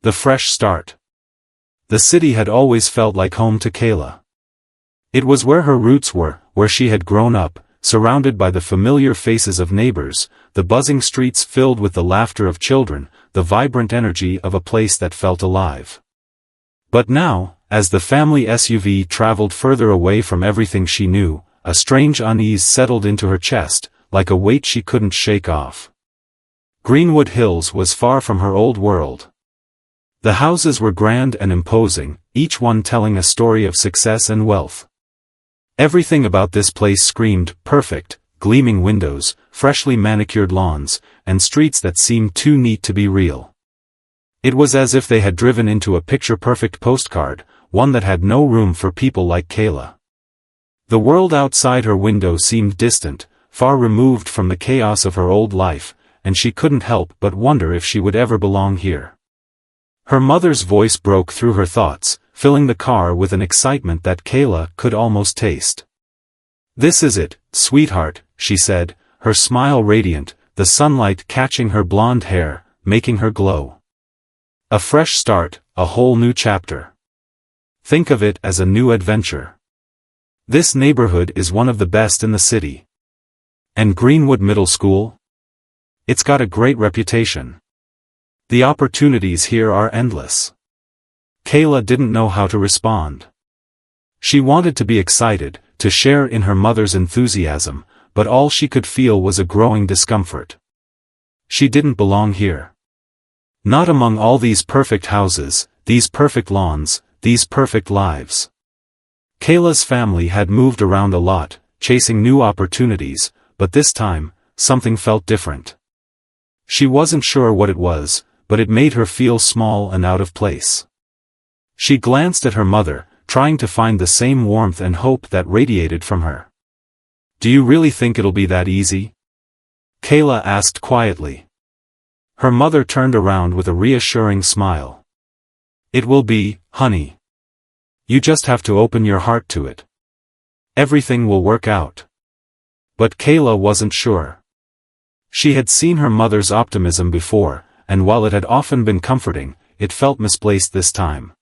The fresh start. The city had always felt like home to Kayla. It was where her roots were, where she had grown up, surrounded by the familiar faces of neighbors, the buzzing streets filled with the laughter of children, the vibrant energy of a place that felt alive. But now, as the family SUV traveled further away from everything she knew, a strange unease settled into her chest, like a weight she couldn't shake off. Greenwood Hills was far from her old world. The houses were grand and imposing, each one telling a story of success and wealth. Everything about this place screamed perfect: gleaming windows, freshly manicured lawns, and streets that seemed too neat to be real. It was as if they had driven into a picture-perfect postcard, one that had no room for people like Kayla. The world outside her window seemed distant, far removed from the chaos of her old life, and she couldn't help but wonder if she would ever belong here. Her mother's voice broke through her thoughts, filling the car with an excitement that Kayla could almost taste. "This is it, sweetheart," she said, her smile radiant, the sunlight catching her blonde hair, making her glow. "A fresh start, a whole new chapter. Think of it as a new adventure. This neighborhood is one of the best in the city. And Greenwood Middle School? It's got a great reputation. The opportunities here are endless." Kayla didn't know how to respond. She wanted to be excited, to share in her mother's enthusiasm, but all she could feel was a growing discomfort. She didn't belong here. Not among all these perfect houses, these perfect lawns, these perfect lives. Kayla's family had moved around a lot, chasing new opportunities, but this time, something felt different. She wasn't sure what it was, but it made her feel small and out of place. She glanced at her mother, trying to find the same warmth and hope that radiated from her. "Do you really think it'll be that easy?" Kayla asked quietly. Her mother turned around with a reassuring smile. "It will be, honey. You just have to open your heart to it. Everything will work out." But Kayla wasn't sure. She had seen her mother's optimism before, and while it had often been comforting, it felt misplaced this time.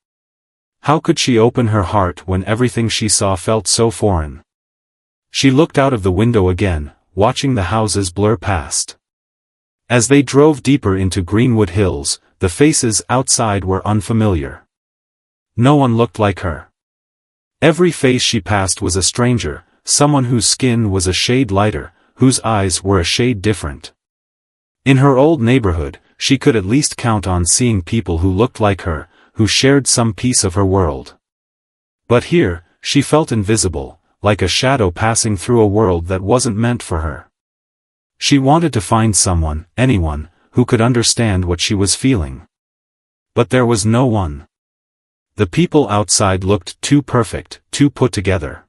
How could she open her heart when everything she saw felt so foreign? She looked out of the window again, watching the houses blur past. As they drove deeper into Greenwood Hills, the faces outside were unfamiliar. No one looked like her. Every face she passed was a stranger, someone whose skin was a shade lighter, whose eyes were a shade different. In her old neighborhood, she could at least count on seeing people who looked like her, who shared some piece of her world. But here, she felt invisible, like a shadow passing through a world that wasn't meant for her. She wanted to find someone, anyone, who could understand what she was feeling. But there was no one. The people outside looked too perfect, too put together.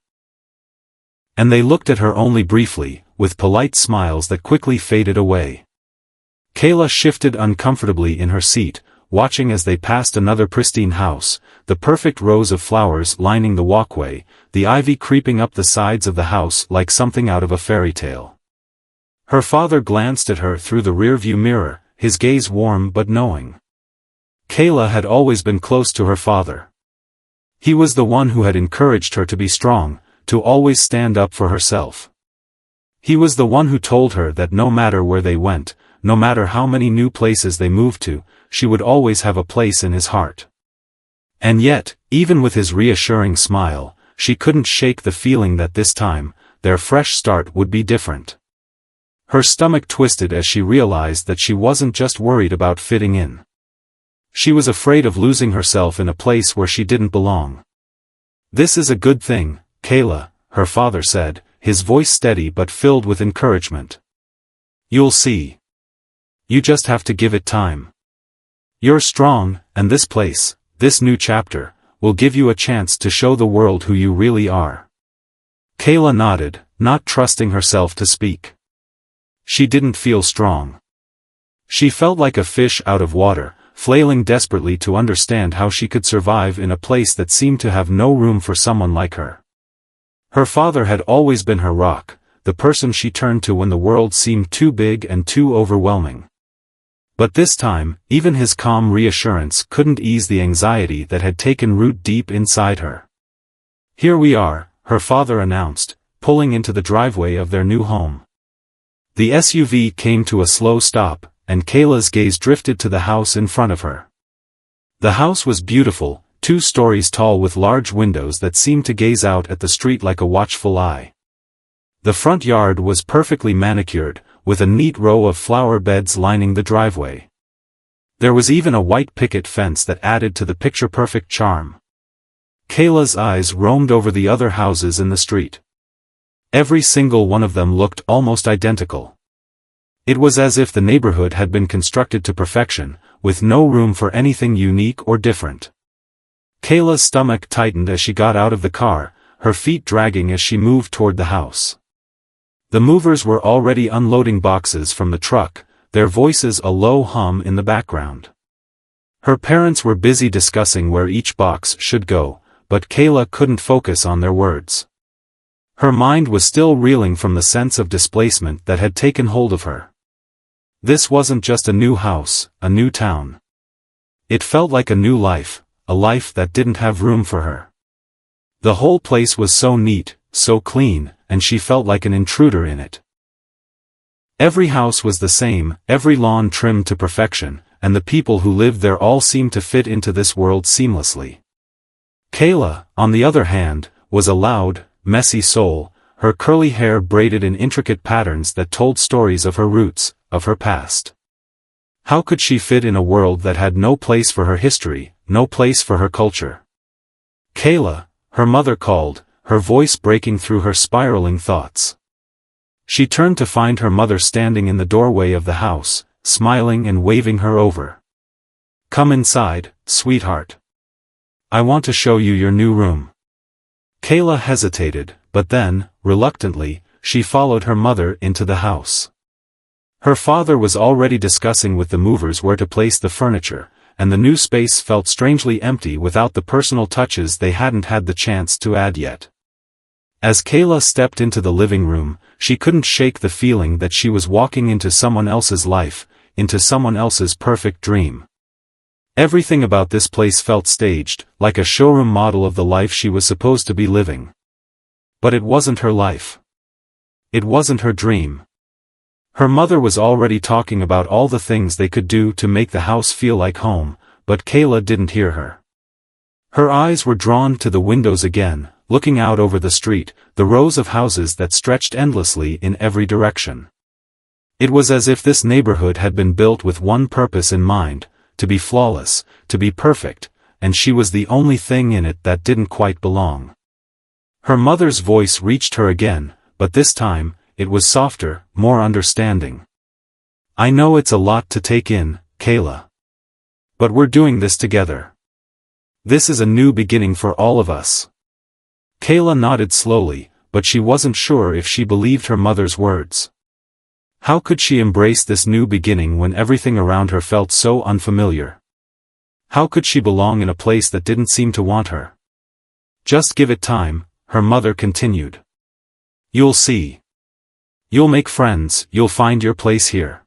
And they looked at her only briefly, with polite smiles that quickly faded away. Kayla shifted uncomfortably in her seat, watching as they passed another pristine house, the perfect rows of flowers lining the walkway, the ivy creeping up the sides of the house like something out of a fairy tale. Her father glanced at her through the rearview mirror, his gaze warm but knowing. Kayla had always been close to her father. He was the one who had encouraged her to be strong, to always stand up for herself. He was the one who told her that no matter where they went, no matter how many new places they moved to, she would always have a place in his heart. And yet, even with his reassuring smile, she couldn't shake the feeling that this time, their fresh start would be different. Her stomach twisted as she realized that she wasn't just worried about fitting in. She was afraid of losing herself in a place where she didn't belong. "This is a good thing, Kayla," her father said, his voice steady but filled with encouragement. "You'll see. You just have to give it time. You're strong, and this place, this new chapter, will give you a chance to show the world who you really are." Kayla nodded, not trusting herself to speak. She didn't feel strong. She felt like a fish out of water, flailing desperately to understand how she could survive in a place that seemed to have no room for someone like her. Her father had always been her rock, the person she turned to when the world seemed too big and too overwhelming. But this time, even his calm reassurance couldn't ease the anxiety that had taken root deep inside her. "Here we are," her father announced, pulling into the driveway of their new home. The SUV came to a slow stop, and Kayla's gaze drifted to the house in front of her. The house was beautiful, 2 stories tall with large windows that seemed to gaze out at the street like a watchful eye. The front yard was perfectly manicured, with a neat row of flower beds lining the driveway. There was even a white picket fence that added to the picture-perfect charm. Kayla's eyes roamed over the other houses in the street. Every single one of them looked almost identical. It was as if the neighborhood had been constructed to perfection, with no room for anything unique or different. Kayla's stomach tightened as she got out of the car, her feet dragging as she moved toward the house. The movers were already unloading boxes from the truck, their voices a low hum in the background. Her parents were busy discussing where each box should go, but Kayla couldn't focus on their words. Her mind was still reeling from the sense of displacement that had taken hold of her. This wasn't just a new house, a new town. It felt like a new life, a life that didn't have room for her. The whole place was so neat, so clean, and she felt like an intruder in it. Every house was the same, every lawn trimmed to perfection, and the people who lived there all seemed to fit into this world seamlessly. Kayla, on the other hand, was a loud, messy soul, her curly hair braided in intricate patterns that told stories of her roots, of her past. How could she fit in a world that had no place for her history, no place for her culture? "Kayla," her mother called, her voice breaking through her spiraling thoughts. She turned to find her mother standing in the doorway of the house, smiling and waving her over. "Come inside, sweetheart. I want to show you your new room." Kayla hesitated, but then, reluctantly, she followed her mother into the house. Her father was already discussing with the movers where to place the furniture, and the new space felt strangely empty without the personal touches they hadn't had the chance to add yet. As Kayla stepped into the living room, she couldn't shake the feeling that she was walking into someone else's life, into someone else's perfect dream. Everything about this place felt staged, like a showroom model of the life she was supposed to be living. But it wasn't her life. It wasn't her dream. Her mother was already talking about all the things they could do to make the house feel like home, but Kayla didn't hear her. Her eyes were drawn to the windows again, looking out over the street, the rows of houses that stretched endlessly in every direction. It was as if this neighborhood had been built with one purpose in mind, to be flawless, to be perfect, and she was the only thing in it that didn't quite belong. Her mother's voice reached her again, but this time, it was softer, more understanding. "I know it's a lot to take in, Kayla. But we're doing this together. This is a new beginning for all of us." Kayla nodded slowly, but she wasn't sure if she believed her mother's words. How could she embrace this new beginning when everything around her felt so unfamiliar? How could she belong in a place that didn't seem to want her? "Just give it time," her mother continued. "You'll see. You'll make friends, you'll find your place here."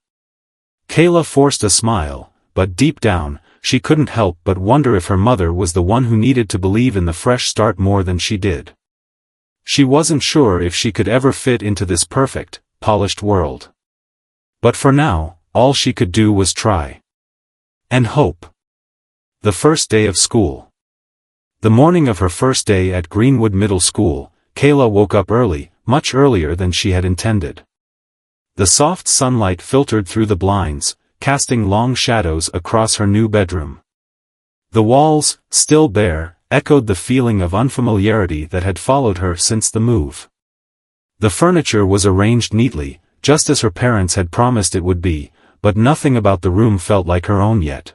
Kayla forced a smile, but deep down, she couldn't help but wonder if her mother was the one who needed to believe in the fresh start more than she did. She wasn't sure if she could ever fit into this perfect, polished world. But for now, all she could do was try. And hope. The first day of school. The morning of her first day at Greenwood Middle School, Kayla woke up early, much earlier than she had intended. The soft sunlight filtered through the blinds, casting long shadows across her new bedroom. The walls, still bare, echoed the feeling of unfamiliarity that had followed her since the move. The furniture was arranged neatly, just as her parents had promised it would be, but nothing about the room felt like her own yet.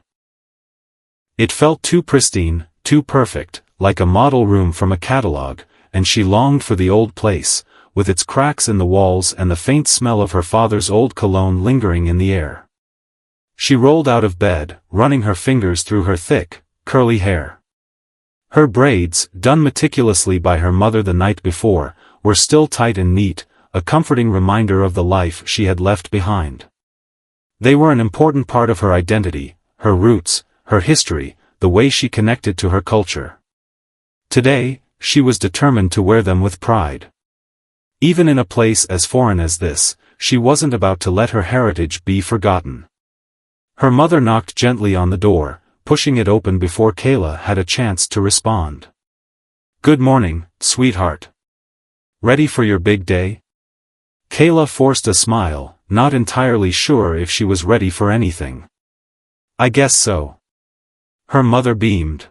It felt too pristine, too perfect, like a model room from a catalog, and she longed for the old place, with its cracks in the walls and the faint smell of her father's old cologne lingering in the air. She rolled out of bed, running her fingers through her thick, curly hair. Her braids, done meticulously by her mother the night before, were still tight and neat, a comforting reminder of the life she had left behind. They were an important part of her identity, her roots, her history, the way she connected to her culture. Today, she was determined to wear them with pride. Even in a place as foreign as this, she wasn't about to let her heritage be forgotten. Her mother knocked gently on the door, pushing it open before Kayla had a chance to respond. "Good morning, sweetheart. Ready for your big day?" Kayla forced a smile, not entirely sure if she was ready for anything. "I guess so." Her mother beamed.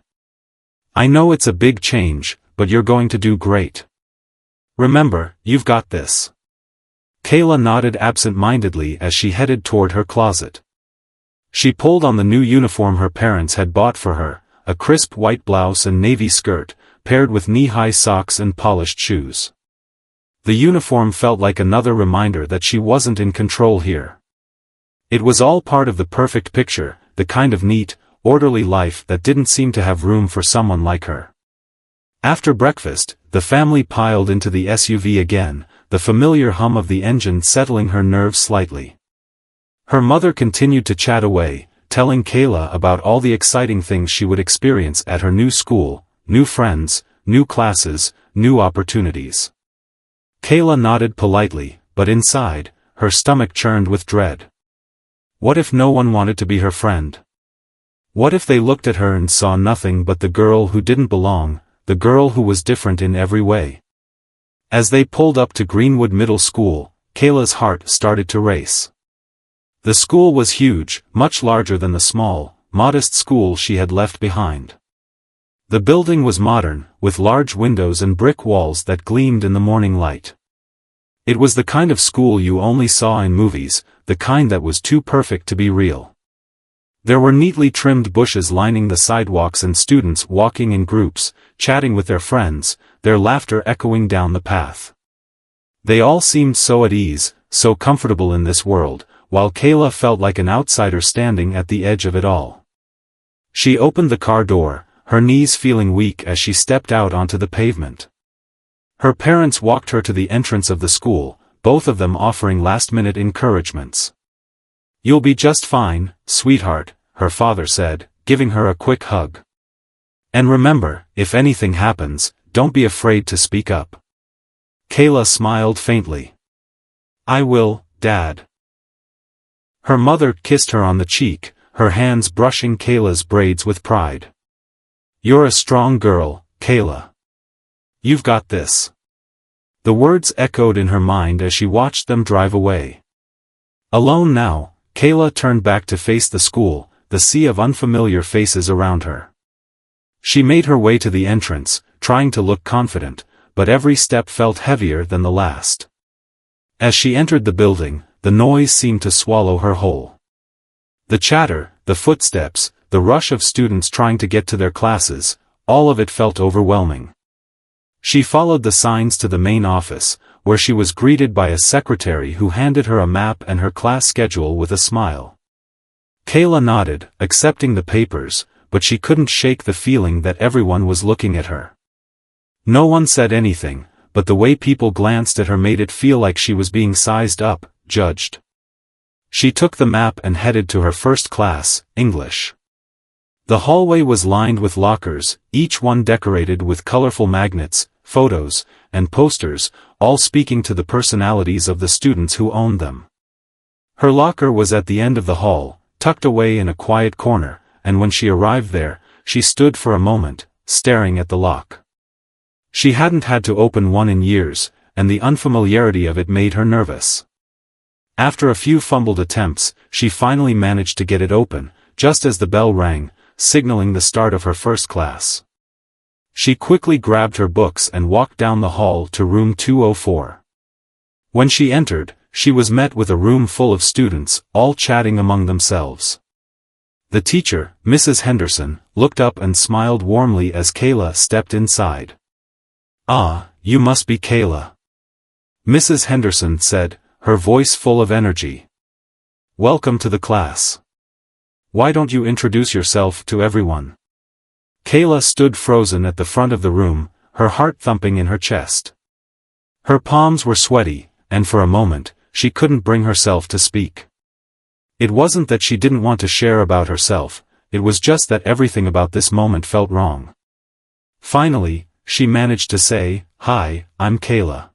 "I know it's a big change, but you're going to do great. Remember, you've got this." Kayla nodded absent-mindedly as she headed toward her closet. She pulled on the new uniform her parents had bought for her, a crisp white blouse and navy skirt, paired with knee-high socks and polished shoes. The uniform felt like another reminder that she wasn't in control here. It was all part of the perfect picture, the kind of neat, orderly life that didn't seem to have room for someone like her. After breakfast, the family piled into the SUV again, the familiar hum of the engine settling her nerves slightly. Her mother continued to chat away, telling Kayla about all the exciting things she would experience at her new school, new friends, new classes, new opportunities. Kayla nodded politely, but inside, her stomach churned with dread. What if no one wanted to be her friend? What if they looked at her and saw nothing but the girl who didn't belong, the girl who was different in every way? As they pulled up to Greenwood Middle School, Kayla's heart started to race. The school was huge, much larger than the small, modest school she had left behind. The building was modern, with large windows and brick walls that gleamed in the morning light. It was the kind of school you only saw in movies, the kind that was too perfect to be real. There were neatly trimmed bushes lining the sidewalks and students walking in groups, chatting with their friends, their laughter echoing down the path. They all seemed so at ease, so comfortable in this world, while Kayla felt like an outsider standing at the edge of it all. She opened the car door, her knees feeling weak as she stepped out onto the pavement. Her parents walked her to the entrance of the school, both of them offering last-minute encouragements. "You'll be just fine, sweetheart," her father said, giving her a quick hug. "And remember, if anything happens, don't be afraid to speak up." Kayla smiled faintly. "I will, Dad." Her mother kissed her on the cheek, her hands brushing Kayla's braids with pride. "You're a strong girl, Kayla. You've got this." The words echoed in her mind as she watched them drive away. Alone now, Kayla turned back to face the school, the sea of unfamiliar faces around her. She made her way to the entrance, trying to look confident, but every step felt heavier than the last. As she entered the building, the noise seemed to swallow her whole. The chatter, the footsteps, the rush of students trying to get to their classes, all of it felt overwhelming. She followed the signs to the main office, where she was greeted by a secretary who handed her a map and her class schedule with a smile. Kayla nodded, accepting the papers, but she couldn't shake the feeling that everyone was looking at her. No one said anything, but the way people glanced at her made it feel like she was being sized up, judged. She took the map and headed to her first class, English. The hallway was lined with lockers, each one decorated with colorful magnets, photos, and posters, all speaking to the personalities of the students who owned them. Her locker was at the end of the hall, tucked away in a quiet corner, and when she arrived there, she stood for a moment, staring at the lock. She hadn't had to open one in years, and the unfamiliarity of it made her nervous. After a few fumbled attempts, she finally managed to get it open, just as the bell rang, signaling the start of her first class. She quickly grabbed her books and walked down the hall to room 204. When she entered, she was met with a room full of students, all chatting among themselves. The teacher, Mrs. Henderson, looked up and smiled warmly as Kayla stepped inside. "Ah, you must be Kayla," Mrs. Henderson said, her voice full of energy. "Welcome to the class. Why don't you introduce yourself to everyone?" Kayla stood frozen at the front of the room, her heart thumping in her chest. Her palms were sweaty, and for a moment, she couldn't bring herself to speak. It wasn't that she didn't want to share about herself, it was just that everything about this moment felt wrong. Finally, she managed to say, "Hi, I'm Kayla.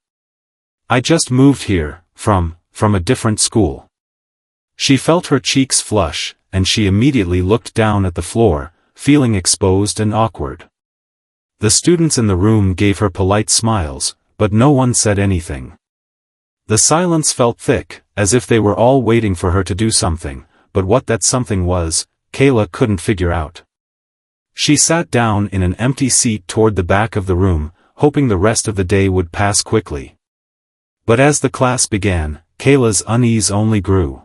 I just moved here, from a different school." She felt her cheeks flush, and she immediately looked down at the floor, feeling exposed and awkward. The students in the room gave her polite smiles, but no one said anything. The silence felt thick, as if they were all waiting for her to do something, but what that something was, Kayla couldn't figure out. She sat down in an empty seat toward the back of the room, hoping the rest of the day would pass quickly. But as the class began, Kayla's unease only grew.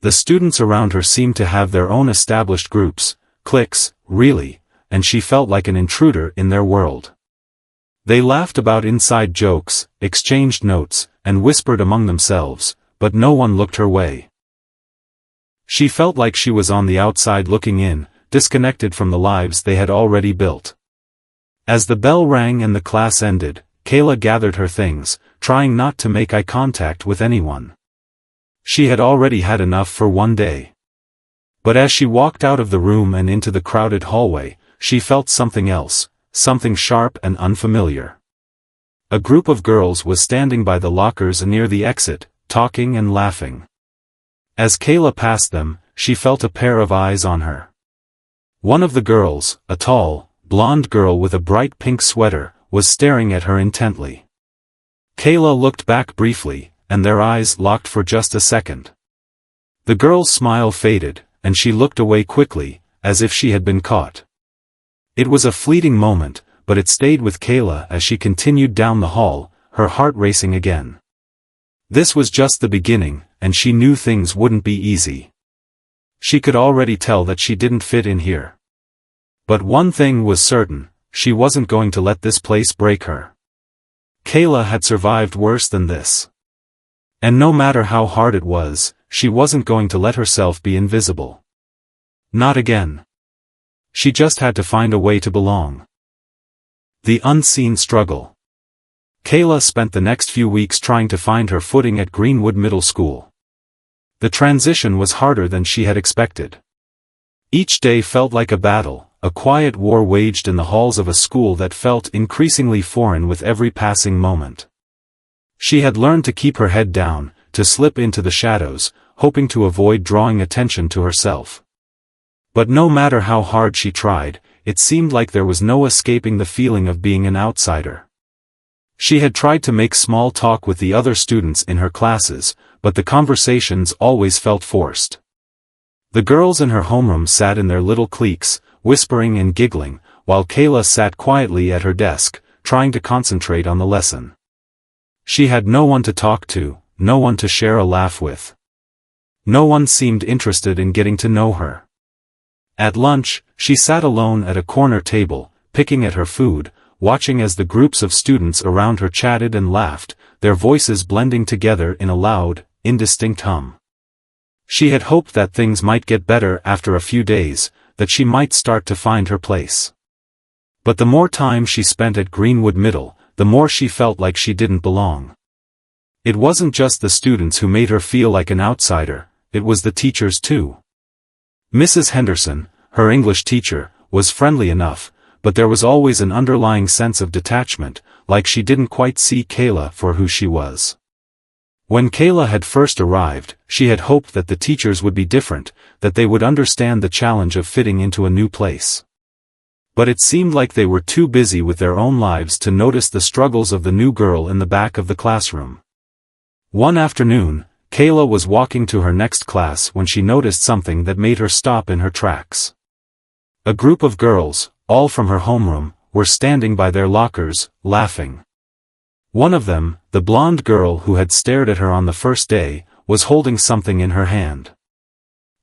The students around her seemed to have their own established groups, cliques, really, and she felt like an intruder in their world. They laughed about inside jokes, exchanged notes, and whispered among themselves, but no one looked her way. She felt like she was on the outside looking in, disconnected from the lives they had already built. As the bell rang and the class ended, Kayla gathered her things, trying not to make eye contact with anyone. She had already had enough for one day. But as she walked out of the room and into the crowded hallway, she felt something else, something sharp and unfamiliar. A group of girls was standing by the lockers near the exit, talking and laughing. As Kayla passed them, she felt a pair of eyes on her. One of the girls, a tall, blonde girl with a bright pink sweater, was staring at her intently. Kayla looked back briefly, and their eyes locked for just a second. The girl's smile faded, and she looked away quickly, as if she had been caught. It was a fleeting moment, but it stayed with Kayla as she continued down the hall, her heart racing again. This was just the beginning, and she knew things wouldn't be easy. She could already tell that she didn't fit in here. But one thing was certain, she wasn't going to let this place break her. Kayla had survived worse than this. And no matter how hard it was, she wasn't going to let herself be invisible. Not again. She just had to find a way to belong. The unseen struggle. Kayla spent the next few weeks trying to find her footing at Greenwood Middle School. The transition was harder than she had expected. Each day felt like a battle, a quiet war waged in the halls of a school that felt increasingly foreign with every passing moment. She had learned to keep her head down, to slip into the shadows, hoping to avoid drawing attention to herself. But no matter how hard she tried, it seemed like there was no escaping the feeling of being an outsider. She had tried to make small talk with the other students in her classes, but the conversations always felt forced. The girls in her homeroom sat in their little cliques, whispering and giggling, while Kayla sat quietly at her desk, trying to concentrate on the lesson. She had no one to talk to, no one to share a laugh with. No one seemed interested in getting to know her. At lunch, she sat alone at a corner table, picking at her food, watching as the groups of students around her chatted and laughed, their voices blending together in a loud, indistinct hum. She had hoped that things might get better after a few days, that she might start to find her place. But the more time she spent at Greenwood Middle, the more she felt like she didn't belong. It wasn't just the students who made her feel like an outsider, it was the teachers too. Mrs. Henderson, her English teacher, was friendly enough, but there was always an underlying sense of detachment, like she didn't quite see Kayla for who she was. When Kayla had first arrived, she had hoped that the teachers would be different, that they would understand the challenge of fitting into a new place. But it seemed like they were too busy with their own lives to notice the struggles of the new girl in the back of the classroom. One afternoon, Kayla was walking to her next class when she noticed something that made her stop in her tracks. A group of girls, all from her homeroom, were standing by their lockers, laughing. One of them, the blonde girl who had stared at her on the first day, was holding something in her hand.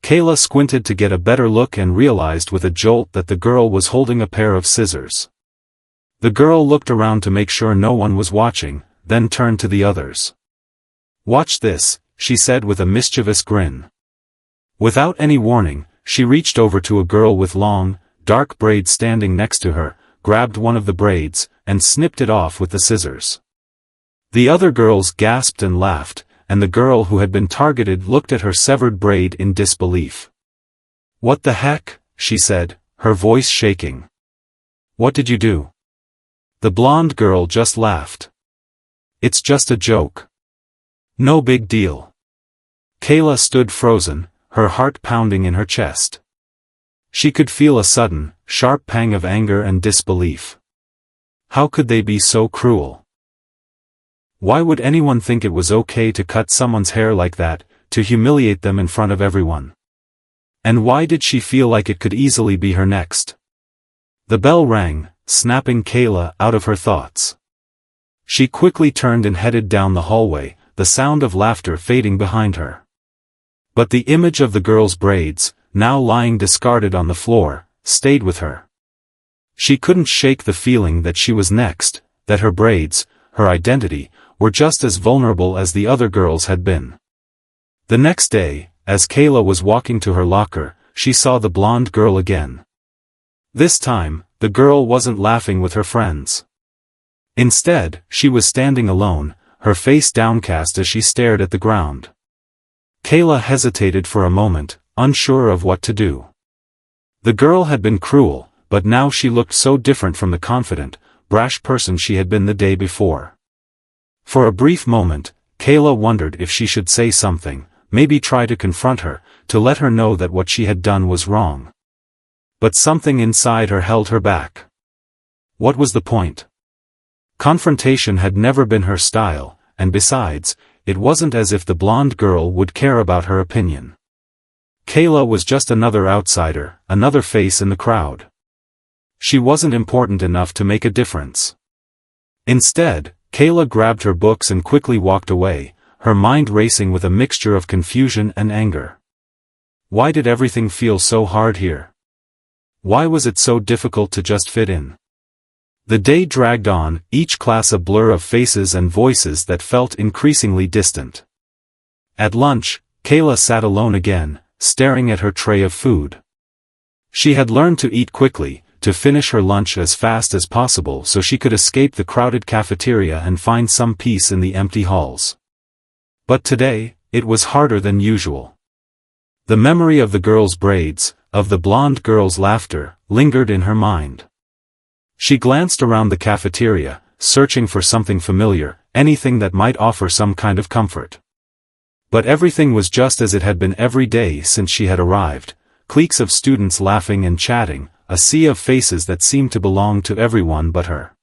Kayla squinted to get a better look and realized with a jolt that the girl was holding a pair of scissors. The girl looked around to make sure no one was watching, then turned to the others. "Watch this," she said with a mischievous grin. Without any warning, she reached over to a girl with long, dark braids standing next to her, grabbed one of the braids, and snipped it off with the scissors. The other girls gasped and laughed, and the girl who had been targeted looked at her severed braid in disbelief. "What the heck?" she said, her voice shaking. "What did you do?" The blonde girl just laughed. "It's just a joke. No big deal." Kayla stood frozen, her heart pounding in her chest. She could feel a sudden, sharp pang of anger and disbelief. How could they be so cruel? Why would anyone think it was okay to cut someone's hair like that, to humiliate them in front of everyone? And why did she feel like it could easily be her next? The bell rang, snapping Kayla out of her thoughts. She quickly turned and headed down the hallway, the sound of laughter fading behind her. But the image of the girl's braids, now lying discarded on the floor, stayed with her. She couldn't shake the feeling that she was next, that her braids, her identity, were just as vulnerable as the other girls had been. The next day, as Kayla was walking to her locker, she saw the blonde girl again. This time, the girl wasn't laughing with her friends. Instead, she was standing alone, her face downcast as she stared at the ground. Kayla hesitated for a moment, unsure of what to do. The girl had been cruel, but now she looked so different from the confident, brash person she had been the day before. For a brief moment, Kayla wondered if she should say something, maybe try to confront her, to let her know that what she had done was wrong. But something inside her held her back. What was the point? Confrontation had never been her style, and besides, it wasn't as if the blonde girl would care about her opinion. Kayla was just another outsider, another face in the crowd. She wasn't important enough to make a difference. Instead, Kayla grabbed her books and quickly walked away, her mind racing with a mixture of confusion and anger. Why did everything feel so hard here? Why was it so difficult to just fit in? The day dragged on, each class a blur of faces and voices that felt increasingly distant. At lunch, Kayla sat alone again, staring at her tray of food. She had learned to eat quickly, to finish her lunch as fast as possible so she could escape the crowded cafeteria and find some peace in the empty halls. But today, it was harder than usual. The memory of the girl's braids, of the blonde girl's laughter, lingered in her mind. She glanced around the cafeteria, searching for something familiar, anything that might offer some kind of comfort. But everything was just as it had been every day since she had arrived, cliques of students laughing and chatting, a sea of faces that seemed to belong to everyone but her.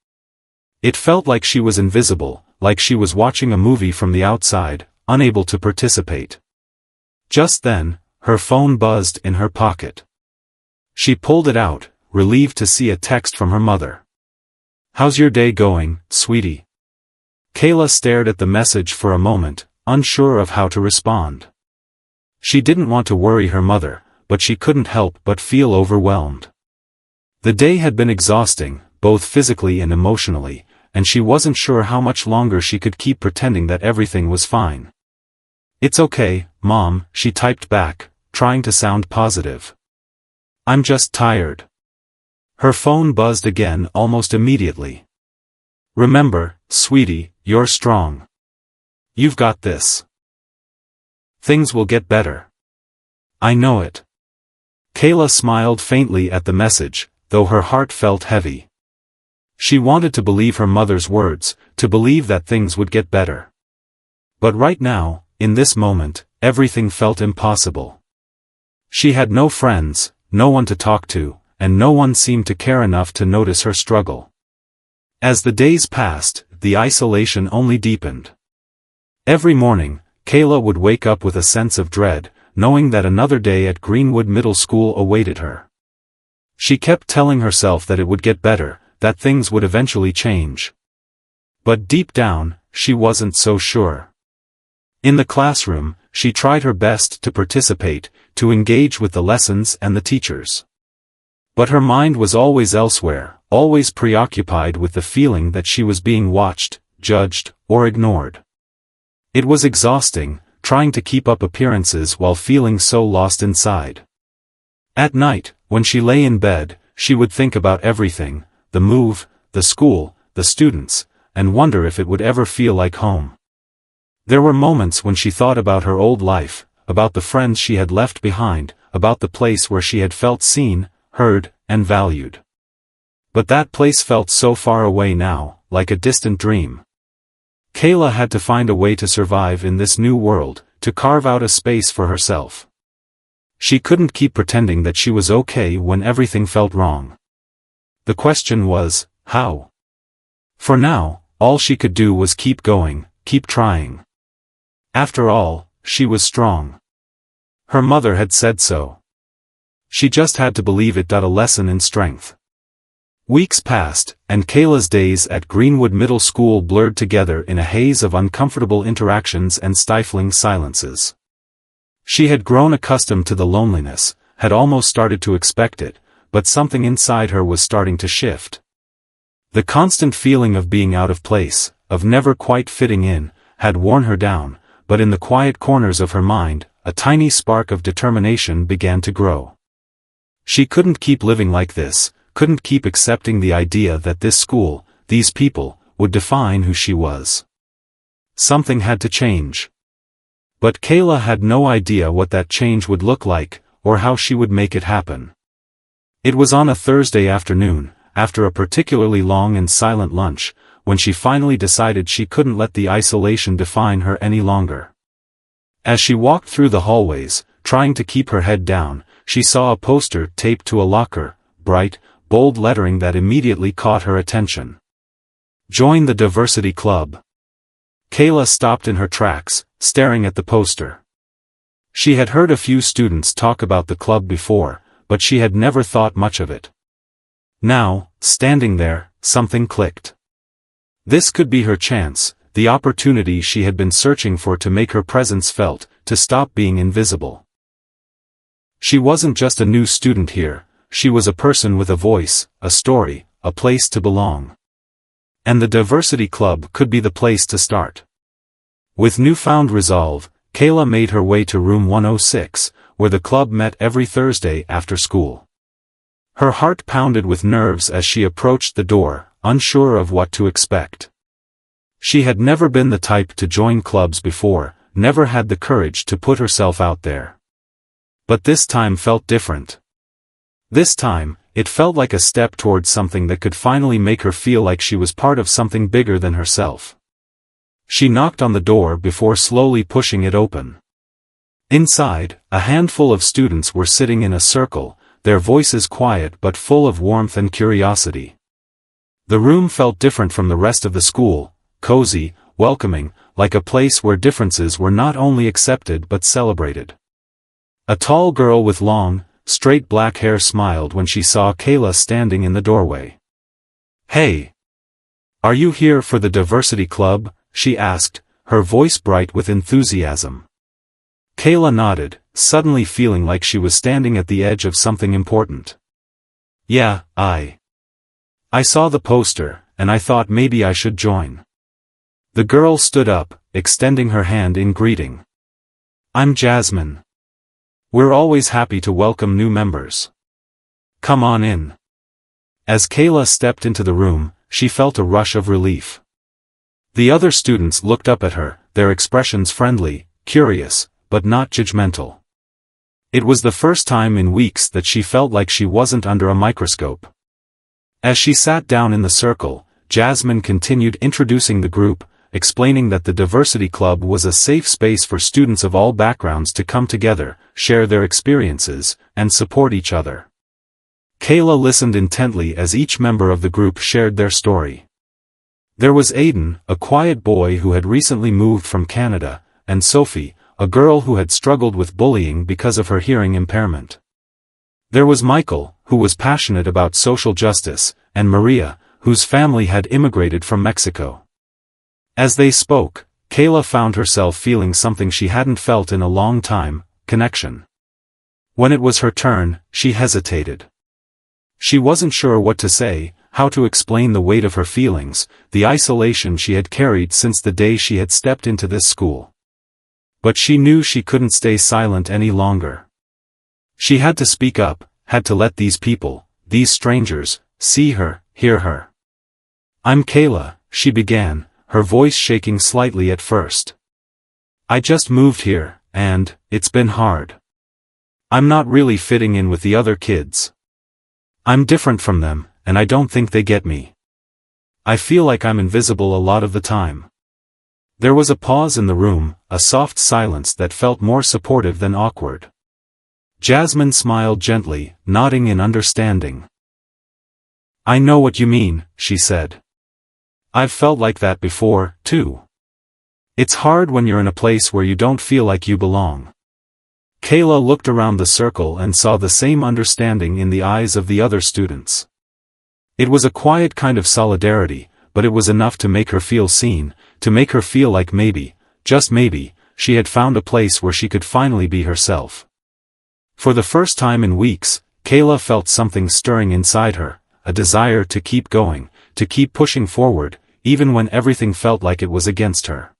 It felt like she was invisible, like she was watching a movie from the outside, unable to participate. Just then, her phone buzzed in her pocket. She pulled it out, relieved to see a text from her mother. "How's your day going, sweetie?" Kayla stared at the message for a moment, unsure of how to respond. She didn't want to worry her mother, but she couldn't help but feel overwhelmed. The day had been exhausting, both physically and emotionally, and she wasn't sure how much longer she could keep pretending that everything was fine. "It's okay, Mom," she typed back, trying to sound positive. "I'm just tired." Her phone buzzed again almost immediately. "Remember, sweetie, you're strong. You've got this. Things will get better. I know it." Kayla smiled faintly at the message, though her heart felt heavy. She wanted to believe her mother's words, to believe that things would get better. But right now, in this moment, everything felt impossible. She had no friends, no one to talk to, and no one seemed to care enough to notice her struggle. As the days passed, the isolation only deepened. Every morning, Kayla would wake up with a sense of dread, knowing that another day at Greenwood Middle School awaited her. She kept telling herself that it would get better, that things would eventually change. But deep down, she wasn't so sure. In the classroom, she tried her best to participate, to engage with the lessons and the teachers. But her mind was always elsewhere, always preoccupied with the feeling that she was being watched, judged, or ignored. It was exhausting, trying to keep up appearances while feeling so lost inside. At night, when she lay in bed, she would think about everything, the move, the school, the students, and wonder if it would ever feel like home. There were moments when she thought about her old life, about the friends she had left behind, about the place where she had felt seen, heard, and valued. But that place felt so far away now, like a distant dream. Kayla had to find a way to survive in this new world, to carve out a space for herself. She couldn't keep pretending that she was okay when everything felt wrong. The question was, how? For now, all she could do was keep going, keep trying. After all, she was strong. Her mother had said so. She just had to believe it. A lesson in strength. Weeks passed, and Kayla's days at Greenwood Middle School blurred together in a haze of uncomfortable interactions and stifling silences. She had grown accustomed to the loneliness, had almost started to expect it, but something inside her was starting to shift. The constant feeling of being out of place, of never quite fitting in, had worn her down, but in the quiet corners of her mind, a tiny spark of determination began to grow. She couldn't keep living like this, couldn't keep accepting the idea that this school, these people, would define who she was. Something had to change. But Kayla had no idea what that change would look like, or how she would make it happen. It was on a Thursday afternoon, after a particularly long and silent lunch, when she finally decided she couldn't let the isolation define her any longer. As she walked through the hallways, trying to keep her head down, she saw a poster taped to a locker, bright, bold lettering that immediately caught her attention. Join the Diversity Club. Kayla stopped in her tracks, staring at the poster. She had heard a few students talk about the club before, but she had never thought much of it. Now, standing there, something clicked. This could be her chance, the opportunity she had been searching for to make her presence felt, to stop being invisible. She wasn't just a new student here, she was a person with a voice, a story, a place to belong. And the Diversity Club could be the place to start. With newfound resolve, Kayla made her way to room 106, where the club met every Thursday after school. Her heart pounded with nerves as she approached the door, unsure of what to expect. She had never been the type to join clubs before, never had the courage to put herself out there. But this time felt different. This time, it felt like a step towards something that could finally make her feel like she was part of something bigger than herself. She knocked on the door before slowly pushing it open. Inside, a handful of students were sitting in a circle, their voices quiet but full of warmth and curiosity. The room felt different from the rest of the school, cozy, welcoming, like a place where differences were not only accepted but celebrated. A tall girl with long, straight black hair smiled when she saw Kayla standing in the doorway. "Hey! Are you here for the Diversity Club?" she asked, her voice bright with enthusiasm. Kayla nodded, suddenly feeling like she was standing at the edge of something important. "Yeah, I saw the poster, and I thought maybe I should join." The girl stood up, extending her hand in greeting. "I'm Jasmine. We're always happy to welcome new members. Come on in." As Kayla stepped into the room, she felt a rush of relief. The other students looked up at her, their expressions friendly, curious, but not judgmental. It was the first time in weeks that she felt like she wasn't under a microscope. As she sat down in the circle, Jasmine continued introducing the group, explaining that the Diversity Club was a safe space for students of all backgrounds to come together, share their experiences, and support each other. Kayla listened intently as each member of the group shared their story. There was Aiden, a quiet boy who had recently moved from Canada, and Sophie, a girl who had struggled with bullying because of her hearing impairment. There was Michael, who was passionate about social justice, and Maria, whose family had immigrated from Mexico. As they spoke, Kayla found herself feeling something she hadn't felt in a long time, connection. When it was her turn, she hesitated. She wasn't sure what to say, how to explain the weight of her feelings, the isolation she had carried since the day she had stepped into this school. But she knew she couldn't stay silent any longer. She had to speak up, had to let these people, these strangers, see her, hear her. "I'm Kayla," she began, her voice shaking slightly at first. I just moved here, and it's been hard. I'm not really fitting in with the other kids. I'm different from them, and I don't think they get me. I feel like I'm invisible a lot of the time." There was a pause in the room, a soft silence that felt more supportive than awkward. Jasmine smiled gently, nodding in understanding. "I know what you mean," she said. "I've felt like that before, too. It's hard when you're in a place where you don't feel like you belong." Kayla looked around the circle and saw the same understanding in the eyes of the other students. It was a quiet kind of solidarity, but it was enough to make her feel seen, to make her feel like maybe, just maybe, she had found a place where she could finally be herself. For the first time in weeks, Kayla felt something stirring inside her, a desire to keep going, to keep pushing forward, even when everything felt like it was against her.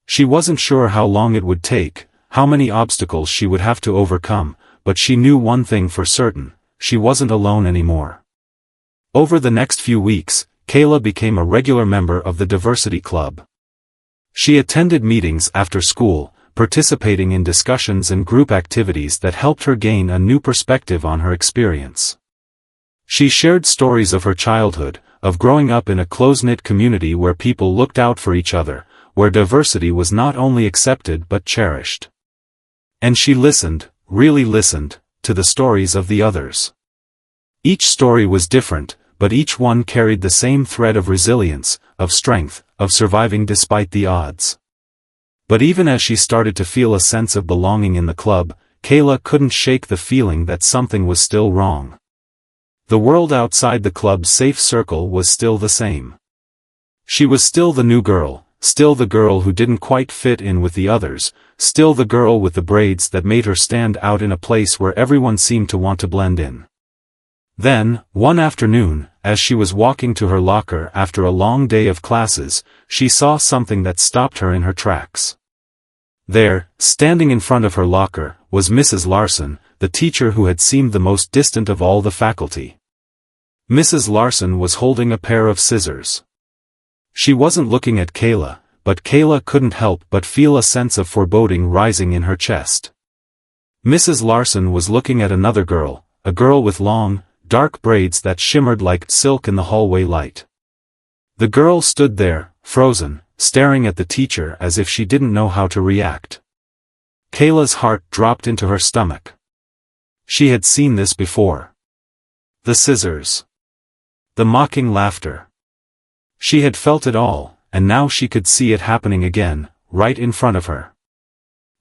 She wasn't sure how long it would take, how many obstacles she would have to overcome, but she knew one thing for certain: she wasn't alone anymore. Over the next few weeks, Kayla became a regular member of the diversity club. She attended meetings after school, participating in discussions and group activities that helped her gain a new perspective on her experience. She shared stories of her childhood, of growing up in a close-knit community where people looked out for each other, where diversity was not only accepted but cherished. And she listened, really listened, to the stories of the others. Each story was different, but each one carried the same thread of resilience, of strength, of surviving despite the odds. But even as she started to feel a sense of belonging in the club, Kayla couldn't shake the feeling that something was still wrong. The world outside the club's safe circle was still the same. She was still the new girl, still the girl who didn't quite fit in with the others, still the girl with the braids that made her stand out in a place where everyone seemed to want to blend in. Then, one afternoon, as she was walking to her locker after a long day of classes, she saw something that stopped her in her tracks. There, standing in front of her locker, was Mrs. Larson, the teacher who had seemed the most distant of all the faculty. Mrs. Larson was holding a pair of scissors. She wasn't looking at Kayla, but Kayla couldn't help but feel a sense of foreboding rising in her chest. Mrs. Larson was looking at another girl, a girl with long, dark braids that shimmered like silk in the hallway light. The girl stood there, frozen, staring at the teacher as if she didn't know how to react. Kayla's heart dropped into her stomach. She had seen this before. The scissors. The mocking laughter. She had felt it all, and now she could see it happening again, right in front of her.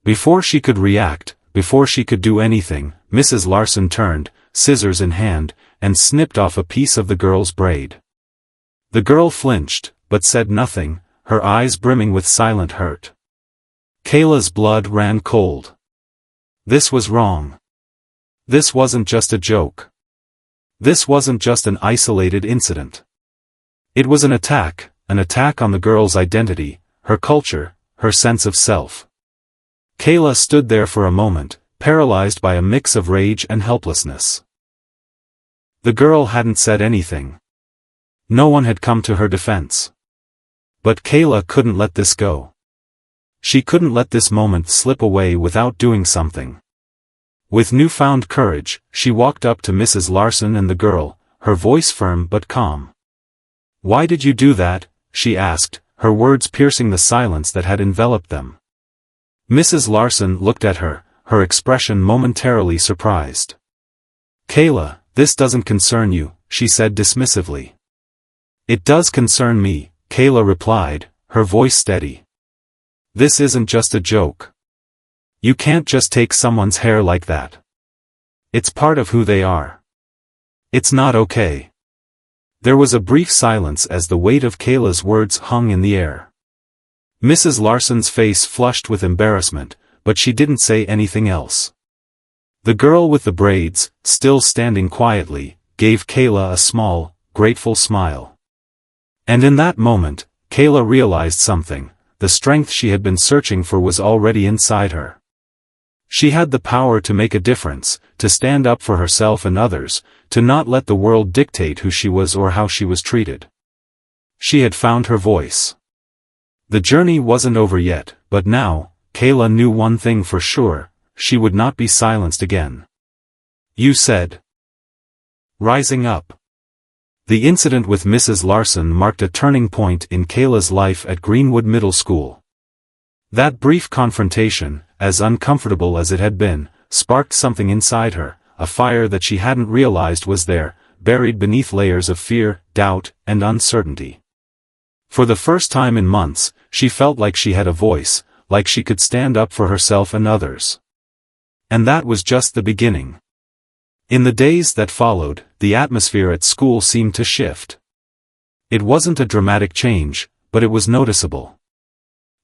Before she could react, before she could do anything, Mrs. Larson turned, scissors in hand, and snipped off a piece of the girl's braid. The girl flinched, but said nothing, her eyes brimming with silent hurt. Kayla's blood ran cold. This was wrong. This wasn't just a joke. This wasn't just an isolated incident. It was an attack on the girl's identity, her culture, her sense of self. Kayla stood there for a moment, paralyzed by a mix of rage and helplessness. The girl hadn't said anything. No one had come to her defense. But Kayla couldn't let this go. She couldn't let this moment slip away without doing something. With newfound courage, she walked up to Mrs. Larson and the girl, her voice firm but calm. "Why did you do that?" she asked, her words piercing the silence that had enveloped them. Mrs. Larson looked at her, her expression momentarily surprised. "Kayla, this doesn't concern you," she said dismissively. "It does concern me," Kayla replied, her voice steady. "This isn't just a joke. You can't just take someone's hair like that. It's part of who they are. It's not okay." There was a brief silence as the weight of Kayla's words hung in the air. Mrs. Larson's face flushed with embarrassment, but she didn't say anything else. The girl with the braids, still standing quietly, gave Kayla a small, grateful smile. And in that moment, Kayla realized something: the strength she had been searching for was already inside her. She had the power to make a difference, to stand up for herself and others, to not let the world dictate who she was or how she was treated. She had found her voice. The journey wasn't over yet, but now, Kayla knew one thing for sure: she would not be silenced again. "You said." Rising up. The incident with Mrs. Larson marked a turning point in Kayla's life at Greenwood Middle School. That brief confrontation, as uncomfortable as it had been, sparked something inside her, a fire that she hadn't realized was there, buried beneath layers of fear, doubt, and uncertainty. For the first time in months, she felt like she had a voice, like she could stand up for herself and others. And that was just the beginning. In the days that followed, the atmosphere at school seemed to shift. It wasn't a dramatic change, but it was noticeable.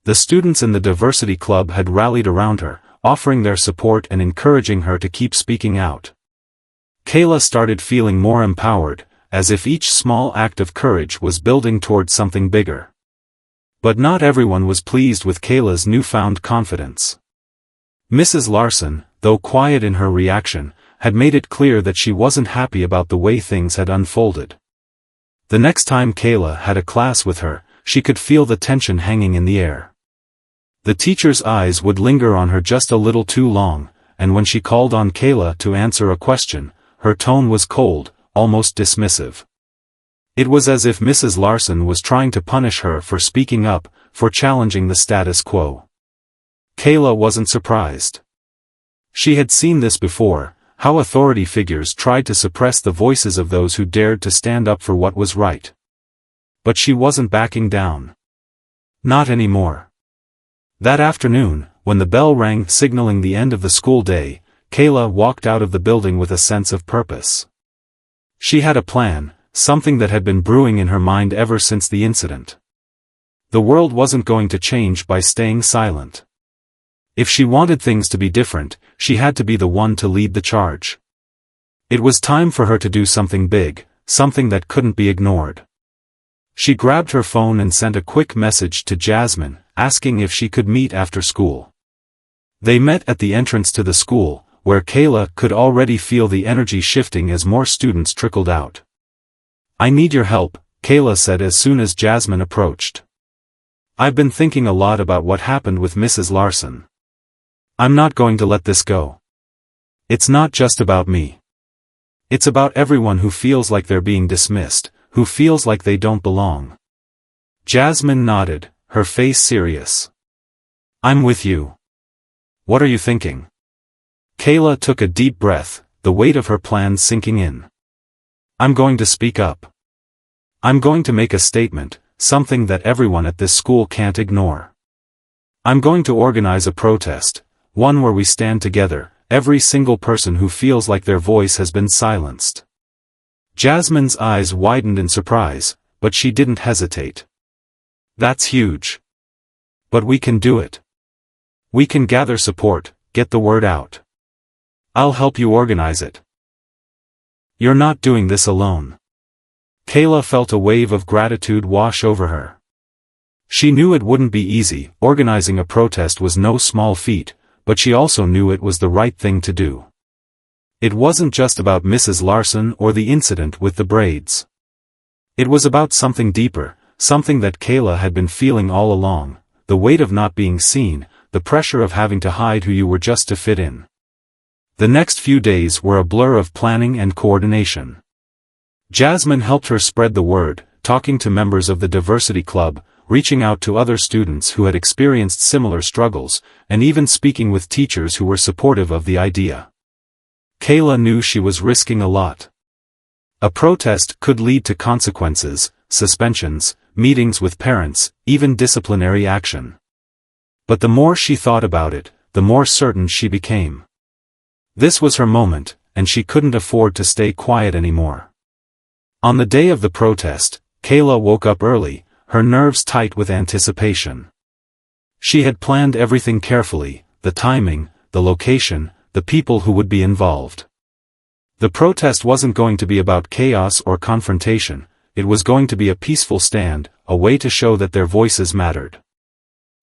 The students in the diversity club had rallied around her, offering their support and encouraging her to keep speaking out. Kayla started feeling more empowered, as if each small act of courage was building toward something bigger. But not everyone was pleased with Kayla's newfound confidence. Mrs. Larson, though quiet in her reaction, had made it clear that she wasn't happy about the way things had unfolded. The next time Kayla had a class with her, she could feel the tension hanging in the air. The teacher's eyes would linger on her just a little too long, and when she called on Kayla to answer a question, her tone was cold, almost dismissive. It was as if Mrs. Larson was trying to punish her for speaking up, for challenging the status quo. Kayla wasn't surprised. She had seen this before: how authority figures tried to suppress the voices of those who dared to stand up for what was right. But she wasn't backing down. Not anymore. That afternoon, when the bell rang signaling the end of the school day, Kayla walked out of the building with a sense of purpose. She had a plan, something that had been brewing in her mind ever since the incident. The world wasn't going to change by staying silent. If she wanted things to be different, she had to be the one to lead the charge. It was time for her to do something big, something that couldn't be ignored. She grabbed her phone and sent a quick message to Jasmine, asking if she could meet after school. They met at the entrance to the school, where Kayla could already feel the energy shifting as more students trickled out. "I need your help," Kayla said as soon as Jasmine approached. "I've been thinking a lot about what happened with Mrs. Larson. I'm not going to let this go. It's not just about me. It's about everyone who feels like they're being dismissed, who feels like they don't belong." Jasmine nodded, her face serious. "I'm with you. What are you thinking?" Kayla took a deep breath, the weight of her plans sinking in. "I'm going to speak up. I'm going to make a statement, something that everyone at this school can't ignore. I'm going to organize a protest, one where we stand together, every single person who feels like their voice has been silenced." Jasmine's eyes widened in surprise, but she didn't hesitate. "That's huge. But we can do it. We can gather support, get the word out. I'll help you organize it." "You're not doing this alone." Kayla felt a wave of gratitude wash over her. She knew it wouldn't be easy. Organizing a protest was no small feat, but she also knew it was the right thing to do. It wasn't just about Mrs. Larson or the incident with the braids. It was about something deeper, something that Kayla had been feeling all along: the weight of not being seen, the pressure of having to hide who you were just to fit in. The next few days were a blur of planning and coordination. Jasmine helped her spread the word, talking to members of the diversity club, reaching out to other students who had experienced similar struggles, and even speaking with teachers who were supportive of the idea. Kayla knew she was risking a lot. A protest could lead to consequences, suspensions, meetings with parents, even disciplinary action. But the more she thought about it, the more certain she became. This was her moment, and she couldn't afford to stay quiet anymore. On the day of the protest, Kayla woke up early, her nerves tight with anticipation. She had planned everything carefully: the timing, the location, the people who would be involved. The protest wasn't going to be about chaos or confrontation, it was going to be a peaceful stand, a way to show that their voices mattered.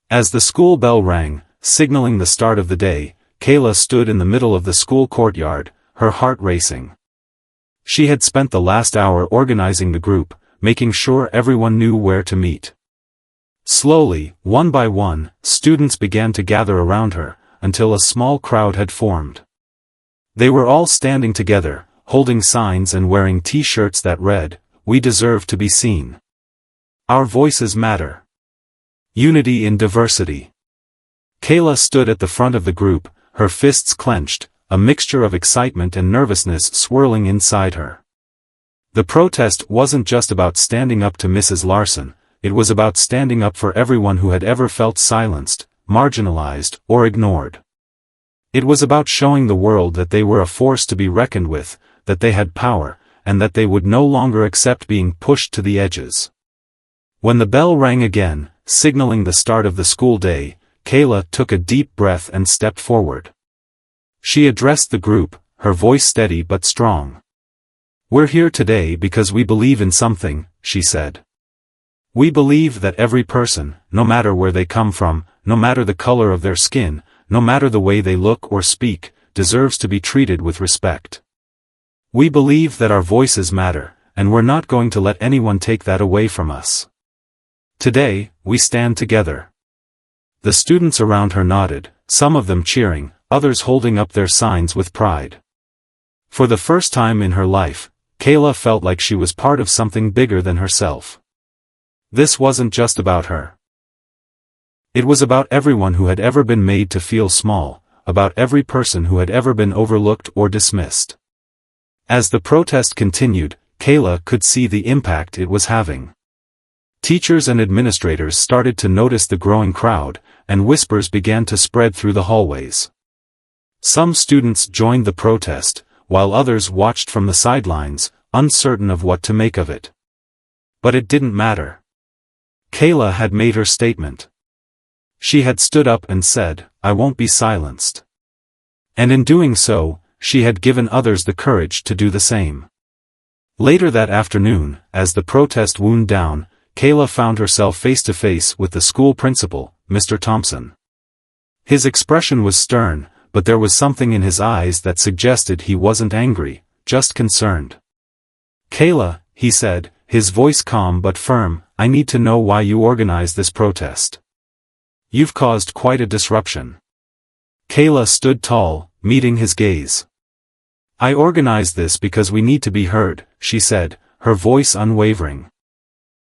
As the school bell rang, signaling the start of the day, Kayla stood in the middle of the school courtyard, her heart racing. She had spent the last hour organizing the group, making sure everyone knew where to meet. Slowly, one by one, students began to gather around her, until a small crowd had formed. They were all standing together, holding signs and wearing t-shirts that read, "We deserve to be seen. Our voices matter. Unity in diversity." Kayla stood at the front of the group, her fists clenched, a mixture of excitement and nervousness swirling inside her. The protest wasn't just about standing up to Mrs. Larson, it was about standing up for everyone who had ever felt silenced, marginalized, or ignored. It was about showing the world that they were a force to be reckoned with, that they had power, and that they would no longer accept being pushed to the edges. When the bell rang again, signaling the start of the school day, Kayla took a deep breath and stepped forward. She addressed the group, her voice steady but strong. "We're here today because we believe in something," she said. "We believe that every person, no matter where they come from, no matter the color of their skin, no matter the way they look or speak, deserves to be treated with respect. We believe that our voices matter, and we're not going to let anyone take that away from us. Today, we stand together." The students around her nodded, some of them cheering, others holding up their signs with pride. For the first time in her life, Kayla felt like she was part of something bigger than herself. This wasn't just about her. It was about everyone who had ever been made to feel small, about every person who had ever been overlooked or dismissed. As the protest continued, Kayla could see the impact it was having. Teachers and administrators started to notice the growing crowd, and whispers began to spread through the hallways. Some students joined the protest, while others watched from the sidelines, uncertain of what to make of it. But it didn't matter. Kayla had made her statement. She had stood up and said, "I won't be silenced." And in doing so, she had given others the courage to do the same. Later that afternoon, as the protest wound down, Kayla found herself face to face with the school principal, Mr. Thompson. His expression was stern, but there was something in his eyes that suggested he wasn't angry, just concerned. "Kayla," he said, his voice calm but firm, "I need to know why you organized this protest. You've caused quite a disruption." Kayla stood tall, meeting his gaze. "I organized this because we need to be heard," she said, her voice unwavering.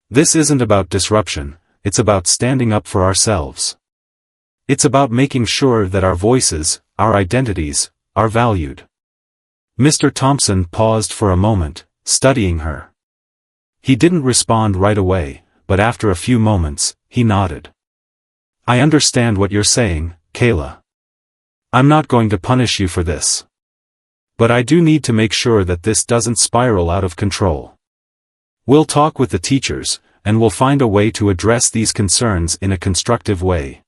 "This isn't about disruption, it's about standing up for ourselves. It's about making sure that our voices, our identities, are valued." Mr. Thompson paused for a moment, studying her. He didn't respond right away, but after a few moments, he nodded. "I understand what you're saying, Kayla. I'm not going to punish you for this. But I do need to make sure that this doesn't spiral out of control. We'll talk with the teachers, and we'll find a way to address these concerns in a constructive way."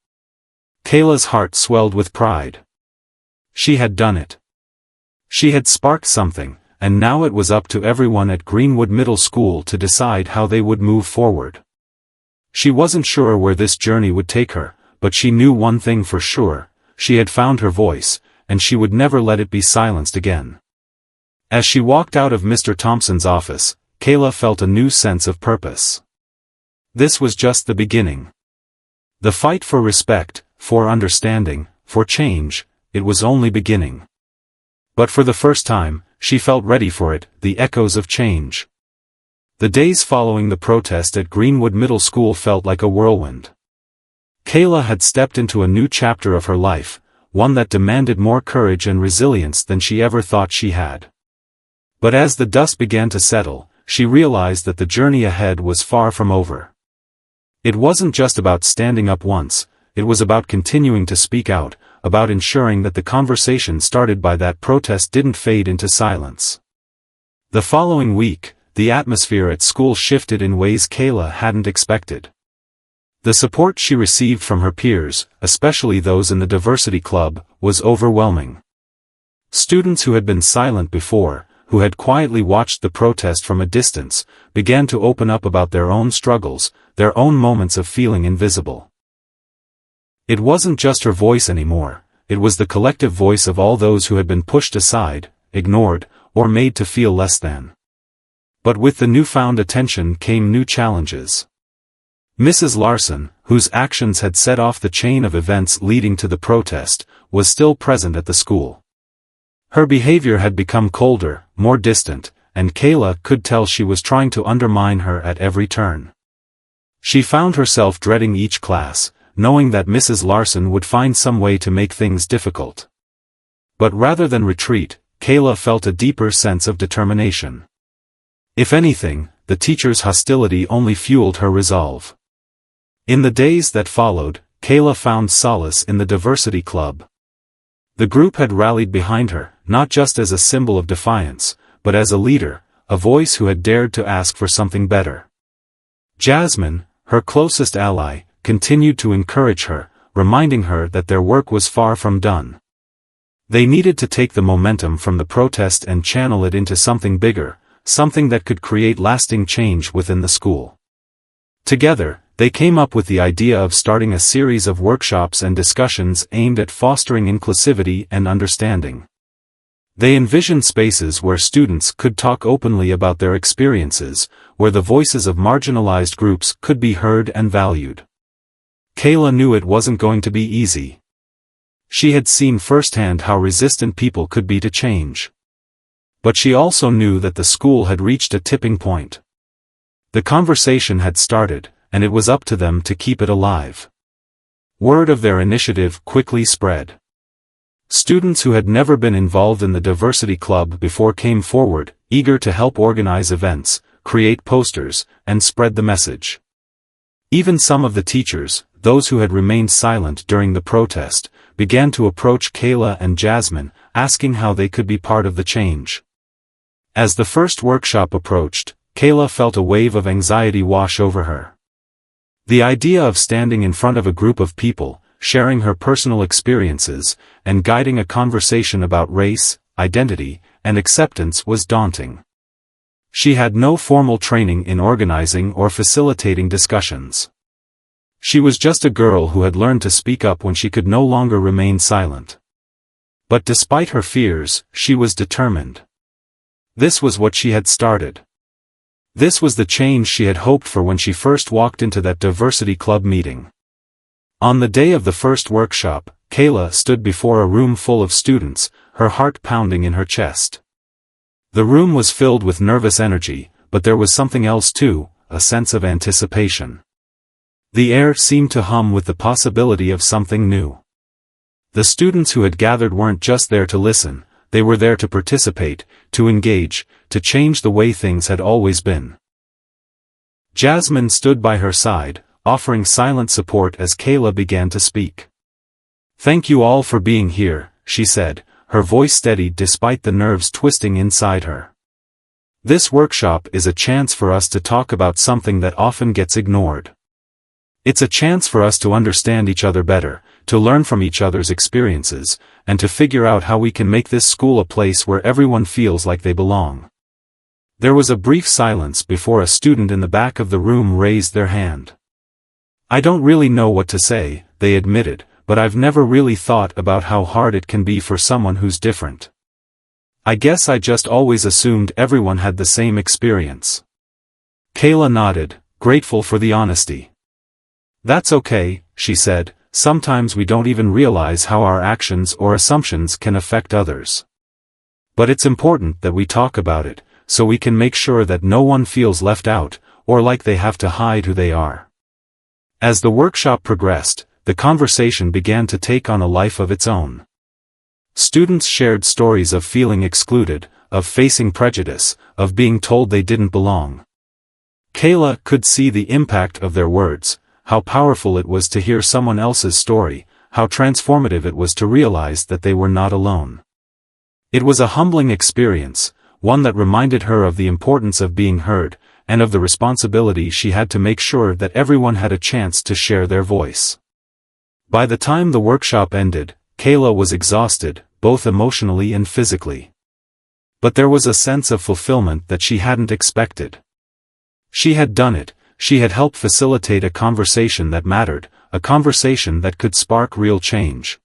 Kayla's heart swelled with pride. She had done it. She had sparked something, and now it was up to everyone at Greenwood Middle School to decide how they would move forward. She wasn't sure where this journey would take her, but she knew one thing for sure: she had found her voice, and she would never let it be silenced again. As she walked out of Mr. Thompson's office, Kayla felt a new sense of purpose. This was just the beginning. The fight for respect, for understanding, for change, it was only beginning. But for the first time, she felt ready for it, the echoes of change. The days following the protest at Greenwood Middle School felt like a whirlwind. Kayla had stepped into a new chapter of her life, one that demanded more courage and resilience than she ever thought she had. But as the dust began to settle, she realized that the journey ahead was far from over. It wasn't just about standing up once, it was about continuing to speak out, about ensuring that the conversation started by that protest didn't fade into silence. The following week, the atmosphere at school shifted in ways Kayla hadn't expected. The support she received from her peers, especially those in the diversity club, was overwhelming. Students who had been silent before, who had quietly watched the protest from a distance, began to open up about their own struggles, their own moments of feeling invisible. It wasn't just her voice anymore, it was the collective voice of all those who had been pushed aside, ignored, or made to feel less than. But with the newfound attention came new challenges. Mrs. Larson, whose actions had set off the chain of events leading to the protest, was still present at the school. Her behavior had become colder, more distant, and Kayla could tell she was trying to undermine her at every turn. She found herself dreading each class, knowing that Mrs. Larson would find some way to make things difficult. But rather than retreat, Kayla felt a deeper sense of determination. If anything, the teacher's hostility only fueled her resolve. In the days that followed, Kayla found solace in the diversity club. The group had rallied behind her, not just as a symbol of defiance, but as a leader, a voice who had dared to ask for something better. Jasmine, her closest ally, continued to encourage her, reminding her that their work was far from done. They needed to take the momentum from the protest and channel it into something bigger, something that could create lasting change within the school. Together, they came up with the idea of starting a series of workshops and discussions aimed at fostering inclusivity and understanding. They envisioned spaces where students could talk openly about their experiences, where the voices of marginalized groups could be heard and valued. Kayla knew it wasn't going to be easy. She had seen firsthand how resistant people could be to change. But she also knew that the school had reached a tipping point. The conversation had started, and it was up to them to keep it alive. Word of their initiative quickly spread. Students who had never been involved in the diversity club before came forward, eager to help organize events, create posters, and spread the message. Even some of the teachers, those who had remained silent during the protest, began to approach Kayla and Jasmine, asking how they could be part of the change. As the first workshop approached, Kayla felt a wave of anxiety wash over her. The idea of standing in front of a group of people, sharing her personal experiences, and guiding a conversation about race, identity, and acceptance was daunting. She had no formal training in organizing or facilitating discussions. She was just a girl who had learned to speak up when she could no longer remain silent. But despite her fears, she was determined. This was what she had started. This was the change she had hoped for when she first walked into that diversity club meeting. On the day of the first workshop, Kayla stood before a room full of students, her heart pounding in her chest. The room was filled with nervous energy, but there was something else too, a sense of anticipation. The air seemed to hum with the possibility of something new. The students who had gathered weren't just there to listen, they were there to participate, to engage, to change the way things had always been. Jasmine stood by her side, offering silent support as Kayla began to speak. "Thank you all for being here," she said, her voice steady despite the nerves twisting inside her. "This workshop is a chance for us to talk about something that often gets ignored. It's a chance for us to understand each other better, to learn from each other's experiences, and to figure out how we can make this school a place where everyone feels like they belong." There was a brief silence before a student in the back of the room raised their hand. "I don't really know what to say," they admitted, "but I've never really thought about how hard it can be for someone who's different. I guess I just always assumed everyone had the same experience." Kayla nodded, grateful for the honesty. "That's okay," she said, "sometimes we don't even realize how our actions or assumptions can affect others. But it's important that we talk about it, so we can make sure that no one feels left out, or like they have to hide who they are." As the workshop progressed, the conversation began to take on a life of its own. Students shared stories of feeling excluded, of facing prejudice, of being told they didn't belong. Kayla could see the impact of their words, how powerful it was to hear someone else's story, how transformative it was to realize that they were not alone. It was a humbling experience, one that reminded her of the importance of being heard, and of the responsibility she had to make sure that everyone had a chance to share their voice. By the time the workshop ended, Kayla was exhausted, both emotionally and physically. But there was a sense of fulfillment that she hadn't expected. She had done it. She had helped facilitate a conversation that mattered, a conversation that could spark real change.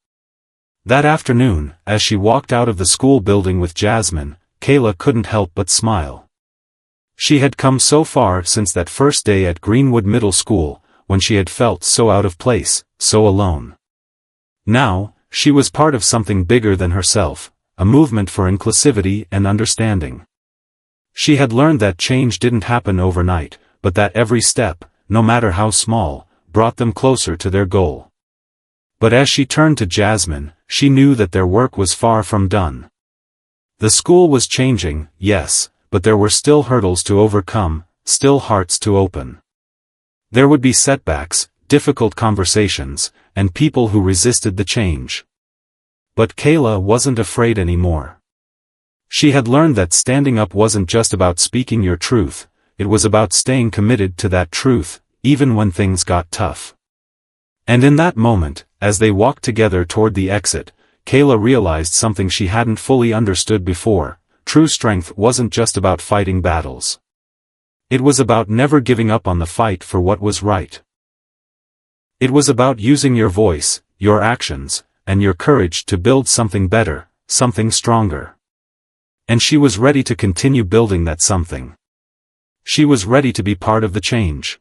That afternoon, as she walked out of the school building with Jasmine, Kayla couldn't help but smile. She had come so far since that first day at Greenwood Middle School, when she had felt so out of place, so alone. Now, she was part of something bigger than herself, a movement for inclusivity and understanding. She had learned that change didn't happen overnight, but that every step, no matter how small, brought them closer to their goal. But as she turned to Jasmine, she knew that their work was far from done. The school was changing, yes, but there were still hurdles to overcome, still hearts to open. There would be setbacks, difficult conversations, and people who resisted the change. But Kayla wasn't afraid anymore. She had learned that standing up wasn't just about speaking your truth, it was about staying committed to that truth, even when things got tough. And in that moment, as they walked together toward the exit, Kayla realized something she hadn't fully understood before: true strength wasn't just about fighting battles. It was about never giving up on the fight for what was right. It was about using your voice, your actions, and your courage to build something better, something stronger. And she was ready to continue building that something. She was ready to be part of the change.